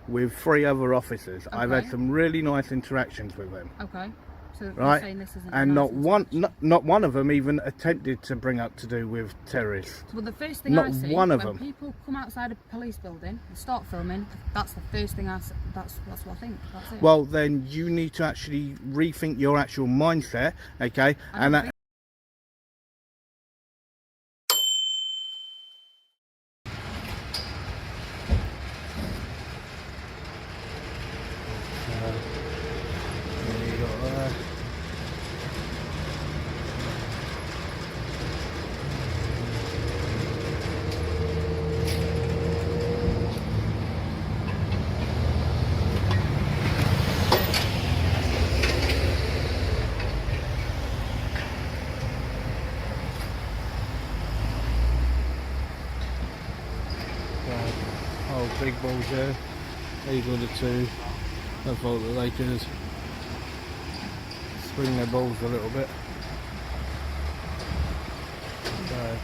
with 3 other officers. Okay. I've had some really nice interactions with them. Okay. So Right, you're saying this isn't and a not nice one, interaction. not one of them even attempted to bring up to do with terrorists. Well, the first thing not I see one of when them. people come outside a police building and start filming, that's the first thing I see. That's what I think. That's it. Well, then you need to actually rethink your actual mindset, okay? And that. Oh, big balls here. These were the 2. I thought that they could swing their balls a little bit. So.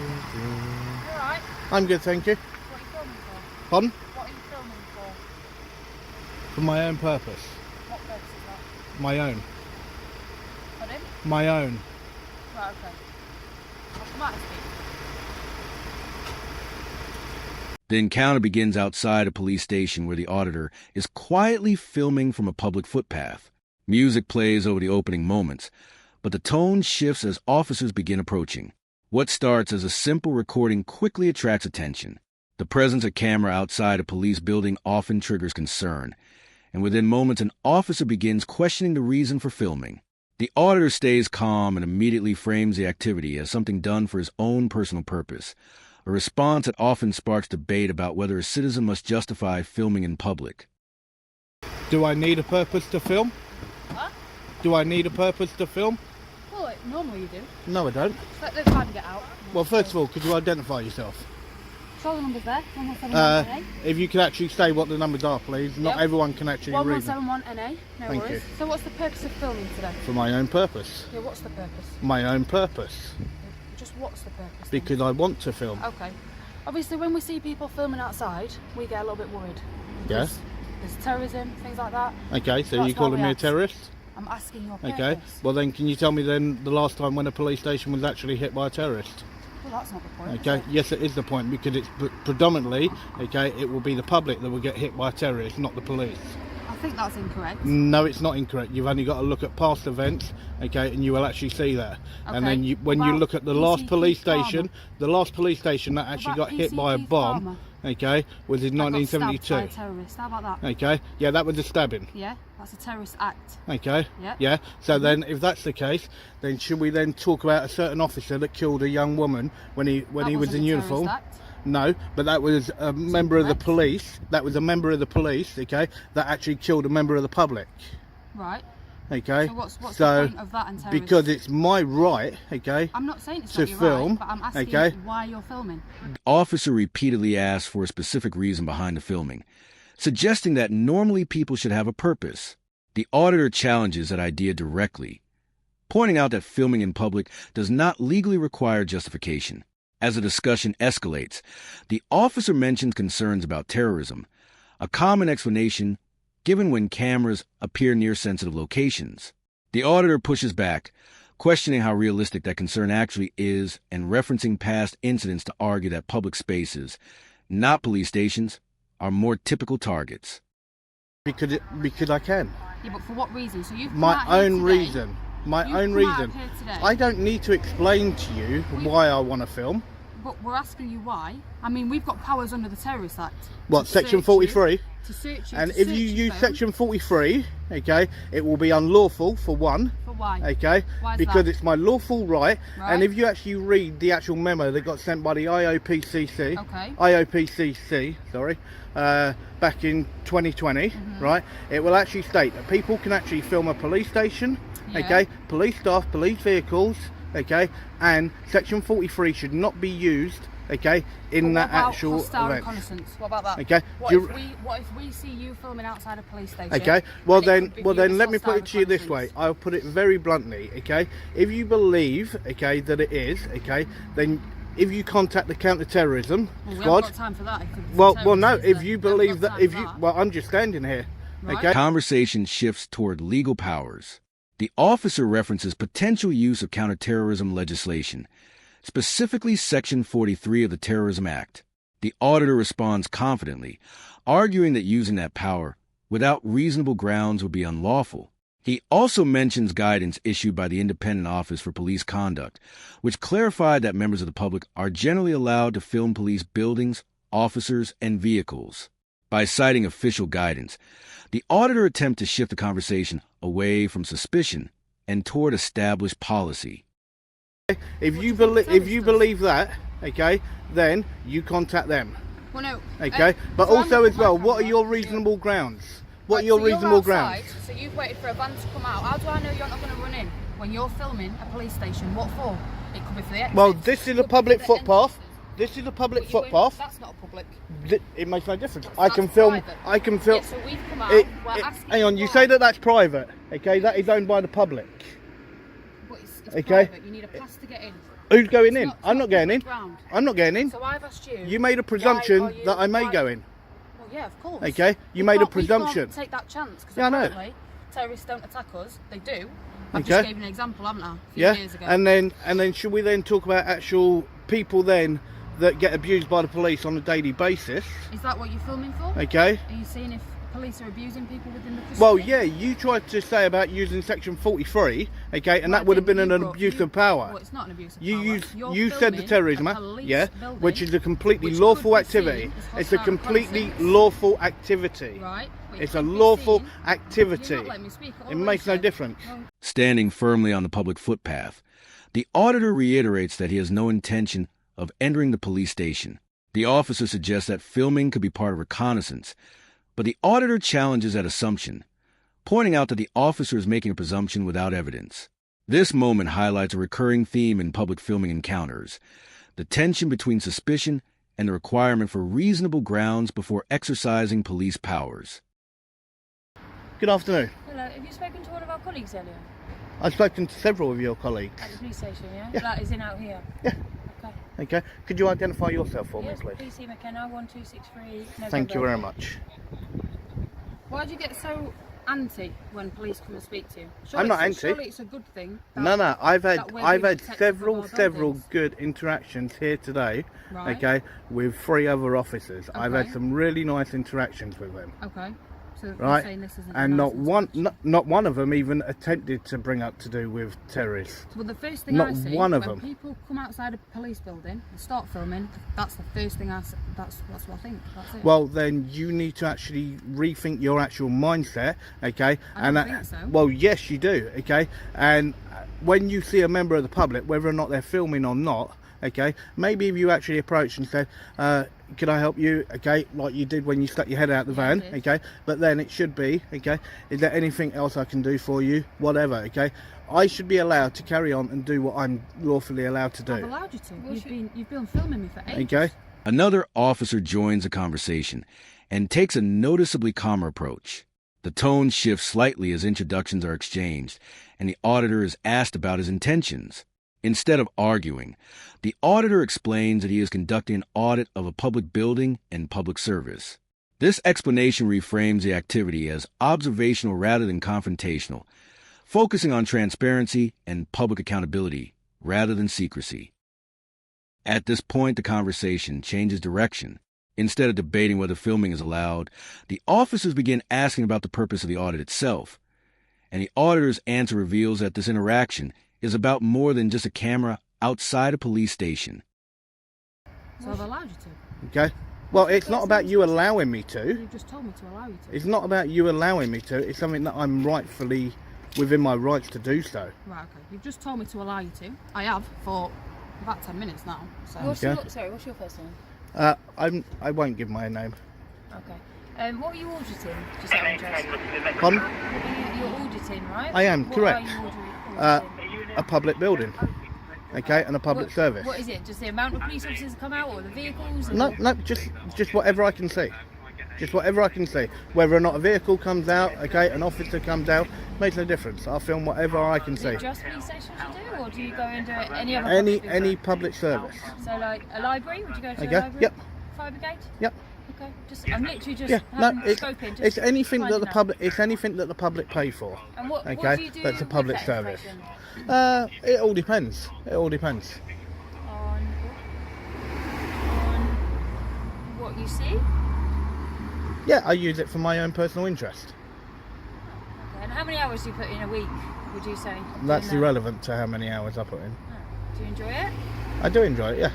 Alright. I'm good, thank you. What are you filming for? Pardon? What are you filming for? For my own purpose. What purpose is that? My own. Pardon? My own. Right, okay. I'll come out and speak. The encounter begins outside a police station where the auditor is quietly filming from a public footpath. Music plays over the opening moments, but the tone shifts as officers begin approaching. What starts as a simple recording quickly attracts attention. The presence of camera outside a police building often triggers concern, and within moments an officer begins questioning the reason for filming. The auditor stays calm and immediately frames the activity as something done for his own personal purpose, a response that often sparks debate about whether a citizen must justify filming in public. Do I need a purpose to film? What? Do I need a purpose to film? Well, normally you do. No, I don't. Let's try and get out. Well, first of all, could you identify yourself? Show the numbers there. 1171 NA. If you could actually say what the numbers are, please. Not Yep. everyone can actually read them. 1171 NA. No Thank worries. you. So what's the purpose of filming today? For my own purpose. Yeah, what's the purpose? My own purpose. Just what's the purpose? then? Because I want to film. Okay. Obviously, when we see people filming outside, we get a little bit worried. Yes. There's terrorism, things like that. Okay, so That's you're calling why we me a asked. terrorist? I'm asking your purpose. Okay. Well then, can you tell me then the last time when a police station was actually hit by a terrorist? Well, that's not the point. Okay. Is it? Yes, it is the point, because it's predominantly, okay, it will be the public that will get hit by a terrorist, not the police. I think that's incorrect. No, it's not incorrect. You've only got to look at past events, okay, and you will actually see that. And then Okay. when you Well, look at the PCP last police Farmer. station, the last police station that actually about got hit by a PCP bomb, Farmer? okay, was in That got stabbed by a 1972. terrorist. How about that? Okay, yeah, that was a stabbing. Yeah, that's a terrorist act. Okay. Yeah. Yeah. So then, if that's the case, then should we then talk about a certain officer that killed a young woman when he That was wasn't in a uniform? terrorist act. No, but that was a member of the incorrect. police. That was a member of the police. Okay, that actually killed a member of the public. Right. Okay. So what's So, the point of that and terrorism? because it's my right. Okay. I'm not saying it's to not your film, right, but I'm asking okay? why you're filming. The officer repeatedly asks for a specific reason behind the filming, suggesting that normally people should have a purpose. The auditor challenges that idea directly, pointing out that filming in public does not legally require justification. As the discussion escalates, the officer mentions concerns about terrorism, a common explanation given when cameras appear near sensitive locations. The auditor pushes back, questioning how realistic that concern actually is and referencing past incidents to argue that public spaces, not police stations, are more typical targets. Because I can. Yeah, but for what reason? So you've come My out here own today- reason. My you've own come out reason. here today, I don't need to explain to you why I want to film. But we're asking you why. I mean, we've got powers under the Terrorist Act. What, to section search 43? you. To search you. And to if search you your use phone. section 43, okay, it will be unlawful for one. For why? Okay, Why is because that? it's my lawful right. Right. And if you actually read the actual memo that got sent by the IOPCC, Okay. IOPCC, sorry, back in 2020, right, it will actually state that people can actually film a police station, Yeah. okay, police staff, police vehicles, okay, and section 43 should not be used, okay, in But that what about actual hostile event. reconnaissance? What about that? Okay. What if we see you filming outside a police station? Okay, well and it then, could be viewed as let me put hostile it to you this way. reconnaissance? I'll put it very bluntly. Okay, if you believe, okay, that it is, okay, then if you contact the counter-terrorism Well, we haven't squad. got time for that. It could be Well, no. terrorists, If but you we haven't believe got that, time if for you, that. well, I'm just standing here. Right. Okay. Conversation shifts toward legal powers. The officer references potential use of counterterrorism legislation, specifically Section 43 of the Terrorism Act. The auditor responds confidently, arguing that using that power without reasonable grounds would be unlawful. He also mentions guidance issued by the Independent Office for Police Conduct, which clarified that members of the public are generally allowed to film police buildings, officers, and vehicles. By citing official guidance, the auditor attempts to shift the conversation away from suspicion and toward established policy. If What you do you think believe, terrorists that, okay, then you contact them. Well, no. Okay, but so I'm also looking as well, at my what are camera. your reasonable grounds? What Right, are your so you're reasonable outside, grounds? So you've waited for a van to come out. How do I know you're not going to run in when you're filming a police station? What for? It could be for the exits. Well, this is Could a be public for the footpath. entrances. This is a public But you won't- footpath. That's not public. It makes no difference. I That's can film. private. I can film. Yeah, so we've come out. We're asking Hang on, you why. say that that's private. Okay, that is owned by the public. But it's Okay. private. You need a pass to get in. Who's going It's in? not- I'm not getting in. public ground. I'm not getting in. So I've asked you. You made a why presumption are you- that I may why- go in. Well, yeah, of course. Okay, you made a can't- presumption. We can't take that chance because Yeah, I know. apparently terrorists don't attack us. They do. I've Okay. just gave you an example, haven't I? A few Yeah, years ago. and then should we then talk about actual people then that get abused by the police on a daily basis? Is that what you're filming for? Okay. Are you seeing if police are abusing people within the custody? Well, yeah, you tried to say about using section 43, okay, and Right, that would have then been you an brought- abuse you- of power. Well, it's not an abuse of You power. use You're you said the filming terrorism a act, police yeah, building, which is a completely which lawful could be activity. seen as It's a hostile completely reconnaissance. lawful activity. Right. But it It's a could be lawful seen- activity. You're not letting me speak. It makes no difference. Well, Standing firmly on the public footpath, the auditor reiterates that he has no intention of entering the police station. The officer suggests that filming could be part of reconnaissance, but the auditor challenges that assumption, pointing out that the officer is making a presumption without evidence. This moment highlights a recurring theme in public filming encounters: the tension between suspicion and the requirement for reasonable grounds before exercising police powers. Good afternoon. Hello, have you spoken to one of our colleagues earlier? I've spoken to several of your colleagues. At the police station, yeah? Yeah. That is in out here? Yeah. Okay. Okay. Could you identify yourself for Yes, me, please? PC McKenna, 1263 November. Thank you very much. why do you get so anti when police come and speak to you? I'm not anti. Surely it's a good thing. No, I've had that we're being protected several from our buildings. good interactions here today. Right. Okay, with 3 other officers. I've had Okay. some really nice interactions with them. Okay. So Right, you're saying this isn't a and nice not one of them even attempted to bring up to do with terrorists. Well, the first thing Not I see one of when them. people come outside a police building and start filming, that's the first thing I see. That's what I think. That's it. Well, then you need to actually rethink your actual mindset, okay? I don't think so. Well, yes, you do, okay? And when you see a member of the public, whether or not they're filming or not, okay, maybe if you actually approach and said, can I help you, okay, like you did when you stuck your head out the Yeah, I van, did. okay, but then it should be, okay, is there anything else I can do for you, whatever, okay? I should be allowed to carry on and do what I'm lawfully allowed to I've do, allowed you to. You've been filming me for ages. okay? Another officer joins the conversation and takes a noticeably calmer approach. The tone shifts slightly as introductions are exchanged, and the auditor is asked about his intentions. Instead of arguing, the auditor explains that he is conducting an audit of a public building and public service. This explanation reframes the activity as observational rather than confrontational, focusing on transparency and public accountability rather than secrecy. At this point, the conversation changes direction. Instead of debating whether filming is allowed, the officers begin asking about the purpose of the audit itself, and the auditor's answer reveals that this interaction is about more than just a camera outside a police station. So I've allowed you to. Okay, Well, it's not about you allowing me to. You've just told me to allow you to. It's not about you allowing me to. It's something that I'm rightfully within my rights to do so. Right, okay. You've just told me to allow you to. I have for about 10 minutes now. So. What's Okay. what's your first name? I won't give my name. Okay. What are you auditing? Just out of interest. Pardon? You're auditing, right? I am, What correct. Are you auditing? A public building, okay, and a public service. What is it? Just the amount of police officers come out, or the vehicles? No, just whatever I can see. Just whatever I can see. Whether or not a vehicle comes out, okay, an officer comes out, makes no difference. I'll film whatever I can Is see. it just police stations you do, or do you go and do it any other? Any public service. So like a library? Would you go to Okay, a library? yep. Fire brigade? Yep. Okay. I'm literally just Yeah, no, having scoping. Just it's anything that the finding out. public. It's anything that the public pay for. And what Okay, do you do that's a with public that service. information? It all depends. It all depends. On what you see? Yeah, I use it for my own personal interest. Okay. And how many hours do you put in a week, would you say? That's doing that? irrelevant to how many hours I put in. Oh. Do you enjoy it? I do enjoy it, yeah.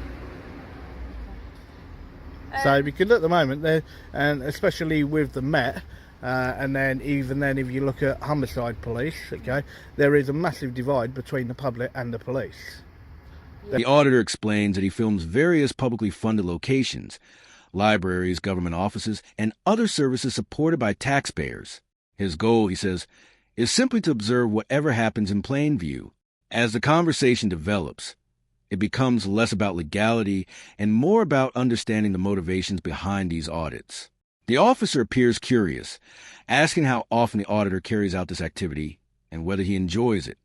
So because at the moment, and especially with the Met, and then even then if you look at homicide police, okay, there is a massive divide between the public and the police. The auditor explains that he films various publicly funded locations, libraries, government offices, and other services supported by taxpayers. His goal, he says, is simply to observe whatever happens in plain view. As the conversation develops, it becomes less about legality and more about understanding the motivations behind these audits. The officer appears curious, asking how often the auditor carries out this activity and whether he enjoys it.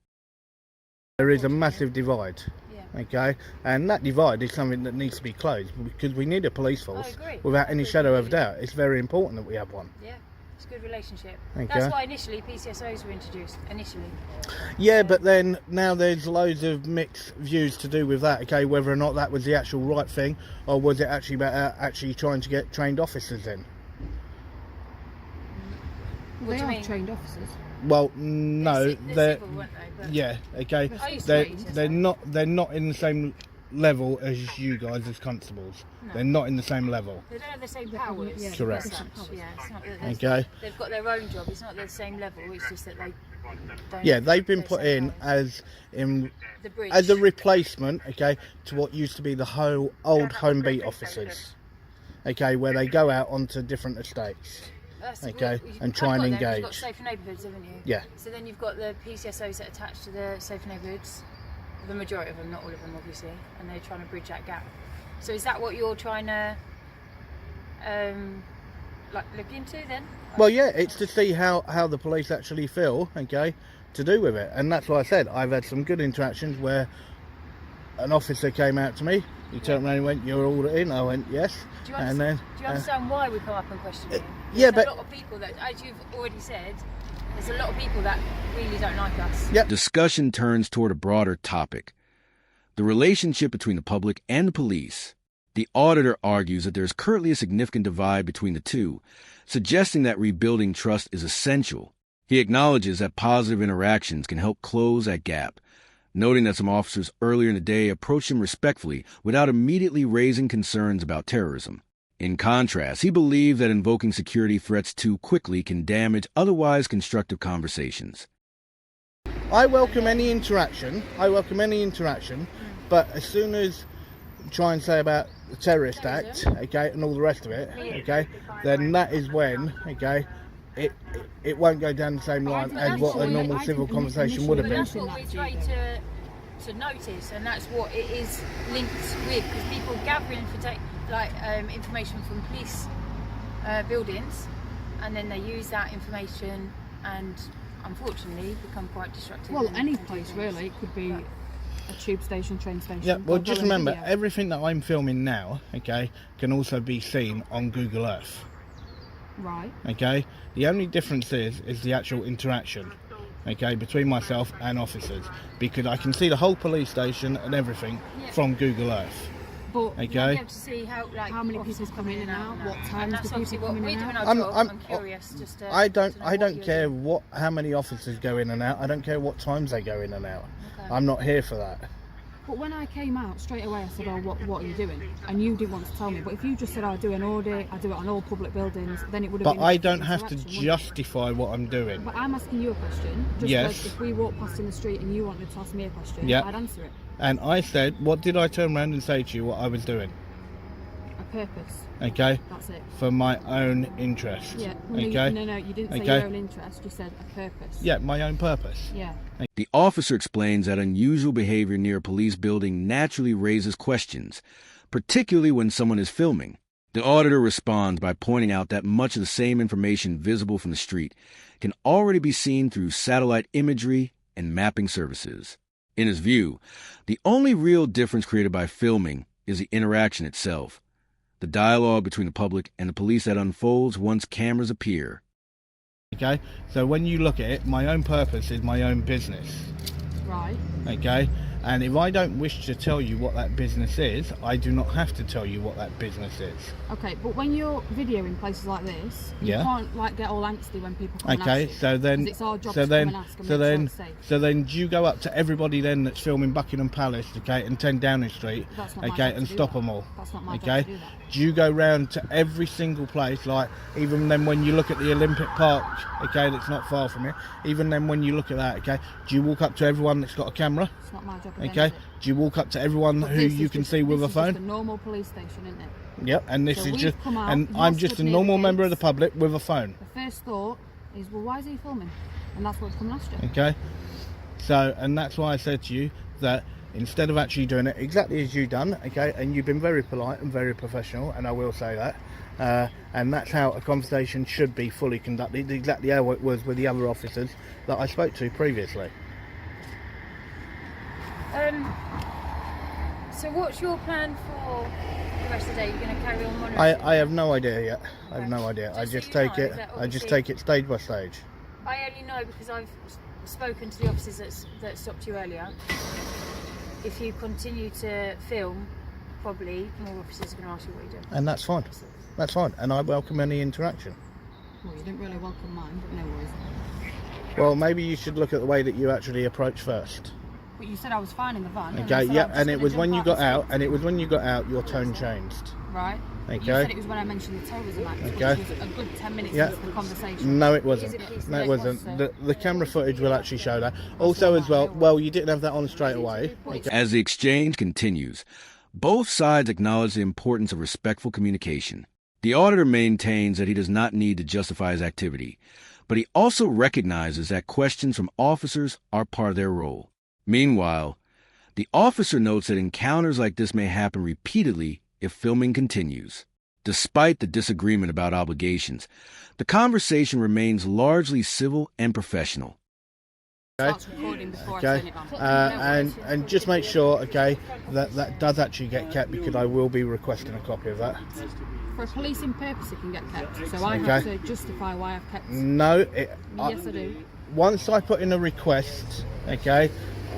There is a massive divide, Yeah. okay, and that divide is something that needs to be closed because we need a police force agree. without I any agree shadow of a completely. doubt. It's very important that we have one. Yeah. It's a good relationship. Okay. That's why initially PCSOs were introduced. Initially. Yeah, but then now there's loads of mixed views to do with that, okay, whether or not that was the actual right thing or was it actually about actually trying to get trained officers in. What They do you are mean? trained officers. Well, no, they're civil, weren't they? But yeah, okay, I used to they're, be, so they're sorry. not in the same level as you guys as constables. No. They're not in the same level. They don't have the same powers. Yeah, Correct. as such. Yeah, it's not that Okay. they've got their own job. It's not the same level. It's just that they don't. Yeah, they've been the put same in powers. The bridge. as a replacement, okay, to what used to be the whole old home beat officers, okay, where they go out onto different estates. That's okay, you've and kind try of and got them. You've engage. got safer neighbourhoods, haven't you? Yeah. So then you've got the PCSOs that are attached to the safer neighbourhoods. The majority of them, not all of them, obviously, and they're trying to bridge that gap. So is that what you're trying to look into then? Well, yeah, it's to see how the police actually feel, okay, to do with it, and that's why I said I've had some good interactions where an officer came out to me, he turned around and went, "You're auditing?" I went, "Yes," Do you and understand, then do you understand why we come up and question you? yeah, There's but- a lot of people that, as you've already said, there's a lot of people that really don't like us. Yep. Discussion turns toward a broader topic: the relationship between the public and the police. The auditor argues that there is currently a significant divide between the two, suggesting that rebuilding trust is essential. He acknowledges that positive interactions can help close that gap, noting that some officers earlier in the day approached him respectfully without immediately raising concerns about terrorism. In contrast, he believed that invoking security threats too quickly can damage otherwise constructive conversations. I welcome any interaction. But as soon as you try and say about the Terrorist Act, okay, and all the rest of it, okay, then that is when, okay, it won't go down the same line as what a normal civil conversation would have But been. that's what we're trying to notice, and that's what it is linked with, because people gathering information from police buildings, and then they use that information and unfortunately become quite destructive. Well, and any do place things. really. It could be But- a tube station, train station. Yeah, well, They'll just go in remember, video. everything that I'm filming now, okay, can also be seen on Google Earth, Right. okay? The only difference is the actual interaction, okay, between myself and officers, because I can see the whole police station and everything Yeah. from Google Earth, But You'll be okay? able to see how many officers people come in and out, what and times that's do obviously people what come in we're and doing out? our job. I'm- I'm curious, just to, I to know don't what you're care doing. how many officers go in and out. I don't care what times they go in and out. Okay. I'm not here for that. But when I came out, straight away I said, oh, what are you doing? And you didn't want to tell me. But if you just said, I do an audit, I do it on all public buildings, then it would have been... But I don't have to justify what I'm doing. But I'm asking you a question. Just yes. Like if we walked past in the street and you wanted to ask me a question, I'd answer it. And I said, what did I turn around and say to you what I was doing? A purpose. Okay. That's it. For my own interest. Yeah. Okay. No, you didn't say your own interest. You said a purpose. Yeah, my own purpose. Yeah. The officer explains that unusual behavior near a police building naturally raises questions, particularly when someone is filming. The auditor responds by pointing out that much of the same information visible from the street can already be seen through satellite imagery and mapping services. In his view, the only real difference created by filming is the interaction itself, the dialogue between the public and the police that unfolds once cameras appear. Okay, so when you look at it, my own purpose is my own business. Right. Okay, and if I don't wish to tell you what that business is, I do not have to tell you what that business is. Okay, but when you're videoing places like this, you can't like get all angsty when people come and ask you, so then, it's our job to come and ask and make sure it's safe. so then, do you go up to everybody then that's filming Buckingham Palace, okay, and 10 Downing Street, That's not my okay, job and to do stop that. them all? That's not my okay? job to do that. Do you go round to every single place, like even then when you look at the Olympic Park, okay, that's not far from here, even then when you look at that, okay, do you walk up to everyone that's got a camera? It's not my job. Okay, do you walk up to everyone who you can see with a phone? This is just a normal police station, isn't it? Yep, and this So is we've just, come out, and you've I'm just a stood near normal the member of the gates. public with a phone. The first thought is, well, why is he filming? And that's what's come and asked you. Okay, so, and that's why I said to you that instead of actually doing it exactly as you've done, okay, and you've been very polite and very professional, and I will say that, and that's how a conversation should be fully conducted, exactly how it was with the other officers that I spoke to previously. So what's your plan for the rest of the day? You're going to carry on monitoring? I have no idea yet. I have no idea. I just take it. I just take it stage by stage. I only know because I've spoken to the officers that stopped you earlier. If you continue to film, probably more officers are going to ask you what you're doing. And that's fine. That's fine. And I welcome any interaction. Well, you didn't really welcome mine, but no worries. Well, maybe you should look at the way that you actually approach first. But you said I was fine in the van. Okay, yeah, and it was when you got out, your tone changed. Right. Okay. You said it was when I mentioned the terrorism act, Okay. which was a good 10 minutes Yeah. into the conversation. No, it wasn't. No, it wasn't. The camera footage will actually show that. Also, as well, you didn't have that on straight away. Okay. As the exchange continues, both sides acknowledge the importance of respectful communication. The auditor maintains that he does not need to justify his activity, but he also recognizes that questions from officers are part of their role. Meanwhile, the officer notes that encounters like this may happen repeatedly if filming continues. Despite the disagreement about obligations, the conversation remains largely civil and professional. Okay. Okay. And just make sure, okay, that does actually get kept, because I will be requesting a copy of that. For a policing purpose, it can get kept. So I have to justify why I've kept. No. Yes, I do. Once I put in a request, okay,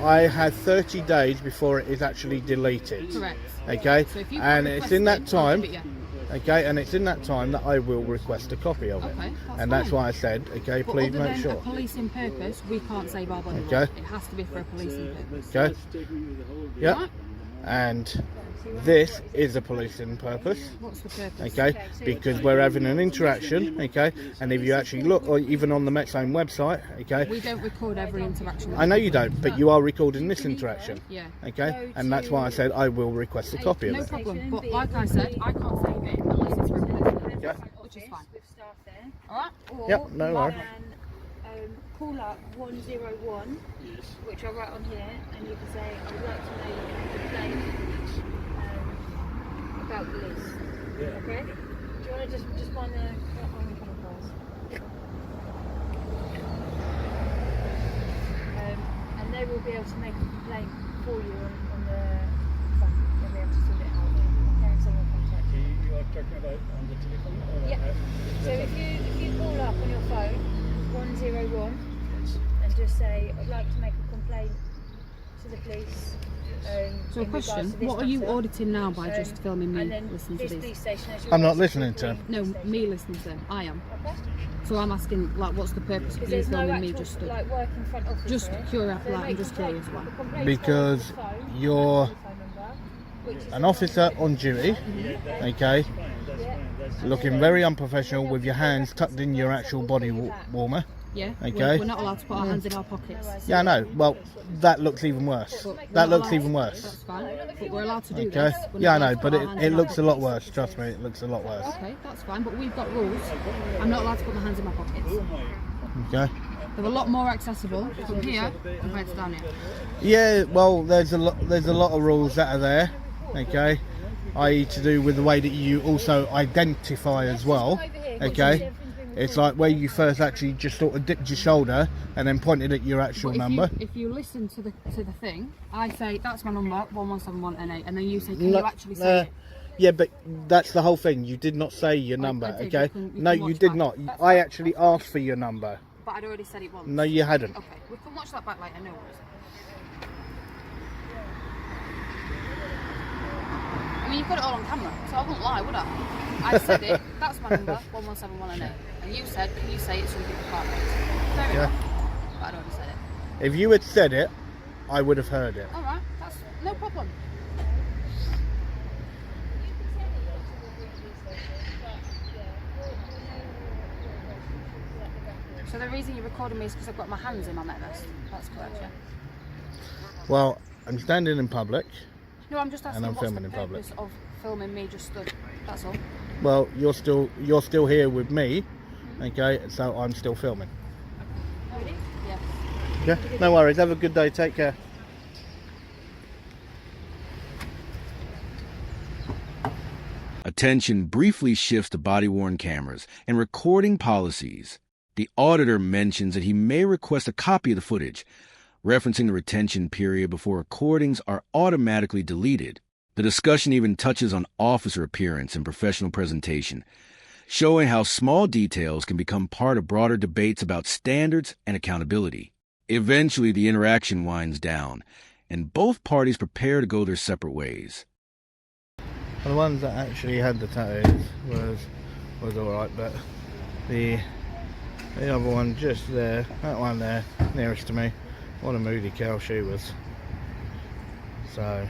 I had 30 days before it is actually deleted. Correct. Okay, So if you and put a it's in that request in, I'll time. give it you. Okay, and it's in that time that I will request a copy of it. Okay, and that's why I said, okay, But please other make than sure. a policing purpose, we can't save our body. Okay. It has to be for a policing purpose. Okay. Yep. Right? And this is a policing purpose. What's the purpose? Okay, because we're having an interaction. Okay, and if you actually look, or even on the Metzone website, okay. We don't record every interaction. I know you don't, but you are recording this interaction. Yeah. Okay, and that's why I said I will request a copy of No it. problem. But like I said, I can't save it unless it's for a policing purpose. Yeah. Which is fine. With staff there. Alright? Or Yep, no you worries. can call up 101, which I'll write on here, and you can say, I would like to know your complaint about police. Okay? Do you want to just find the and they will be able to make a complaint for you on the phone. They'll be able to sort it out. Okay, and someone contact you. You are talking about on the telephone? Or Yeah. So if you call up on your phone 101 and just say, I'd like to make a complaint to the police. So a question, what are you auditing now by just filming me listening to these? I'm not listening to him. No, me listening to them. I am. So I'm asking, like, what's the purpose of you filming me just stood? Like, work in front office Just here. curious, like, I'm just curious why. Because you're an officer on duty, okay, looking very unprofessional with your hands tucked in your actual body warmer. Yeah, Okay. we're not allowed to put our hands in our pockets. Yeah, I know. Well, that looks even worse. That looks even worse. That's fine, but we're allowed to do Okay. this. We're Yeah, I not allowed know, to but put our hands it in our looks a lot pockets. worse. Trust me, it looks a lot worse. Okay, that's fine, but we've got rules. I'm not allowed to put my hands in my pockets. Okay. They're a lot more accessible from here compared to down here. Yeah, well, there's a lot of rules that are there. Okay, i.e. to do with the way that you also identify as well. Okay. It's like where you first actually just sort of dipped your shoulder and then pointed at your actual But number. If you listen to the thing, I say that's my number 1171NA, and then you say, can you actually say it? Yeah, but that's the whole thing. You did not say your number, I did. okay? You No, can you watch did back. not. That's I fine. actually asked for your number. But I'd already said it once. No, you hadn't. Okay, we can watch that back later, no worries. I mean, you've got it all on camera, so I wouldn't lie, would I? I said it, that's my number, 1171NA. And you said, can you say it so people can't wait? Fair enough. But I'd already said it. If you had said it, I would have heard it. Alright, that's no problem. So the reason you're recording me is because I've got my hands in my neck vest. That's correct, yeah? Well, I'm standing in public. No, I'm just asking I'm what's filming the in public. purpose of filming me just stood. That's all. Well, you're still here with me, okay? So I'm still filming. Ready? Yeah. Yeah, no worries. Have a good day. Take care. Attention briefly shifts to body-worn cameras and recording policies. The auditor mentions that he may request a copy of the footage, referencing the retention period before recordings are automatically deleted. The discussion even touches on officer appearance and professional presentation, showing how small details can become part of broader debates about standards and accountability. Eventually, the interaction winds down, and both parties prepare to go their separate ways. The ones that actually had the tattoos was alright, but the other one just there, that one there, nearest to me, what a moody cow she was. So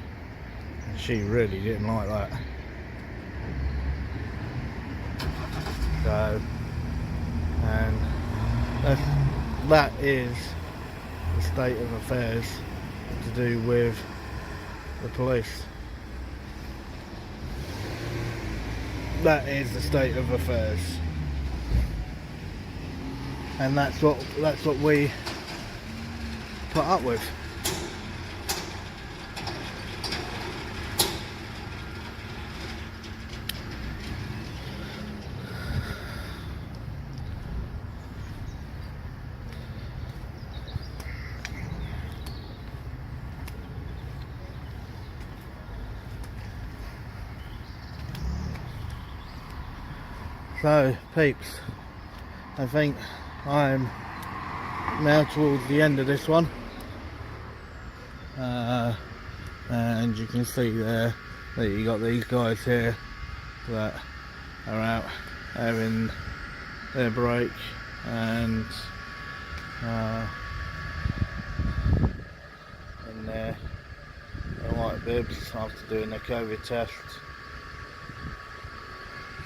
she really didn't like that. So, and that is the state of affairs to do with the police. That is the state of affairs, and that's what we put up with. So, peeps, I think I'm now towards the end of this one, and you can see there that you got these guys here that are out having their break, and in their white bibs after doing their COVID test.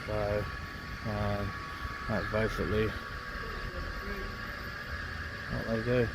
So that's basically what they do.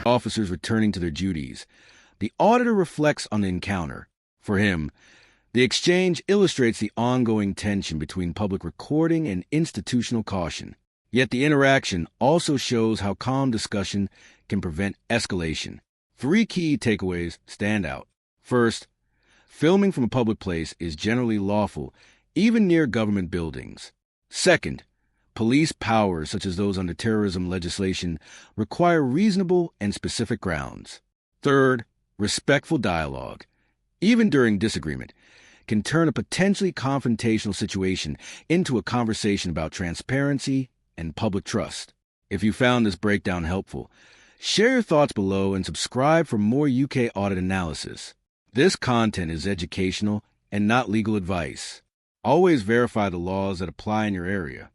Officers returning to their duties, the auditor reflects on the encounter. For him, the exchange illustrates the ongoing tension between public recording and institutional caution. Yet the interaction also shows how calm discussion can prevent escalation. 3 key takeaways stand out. First, filming from a public place is generally lawful, even near government buildings. Second, police powers, such as those under terrorism legislation, require reasonable and specific grounds. Third, respectful dialogue, even during disagreement, can turn a potentially confrontational situation into a conversation about transparency and public trust. If you found this breakdown helpful, share your thoughts below and subscribe for more UK audit analysis. This content is educational and not legal advice. Always verify the laws that apply in your area.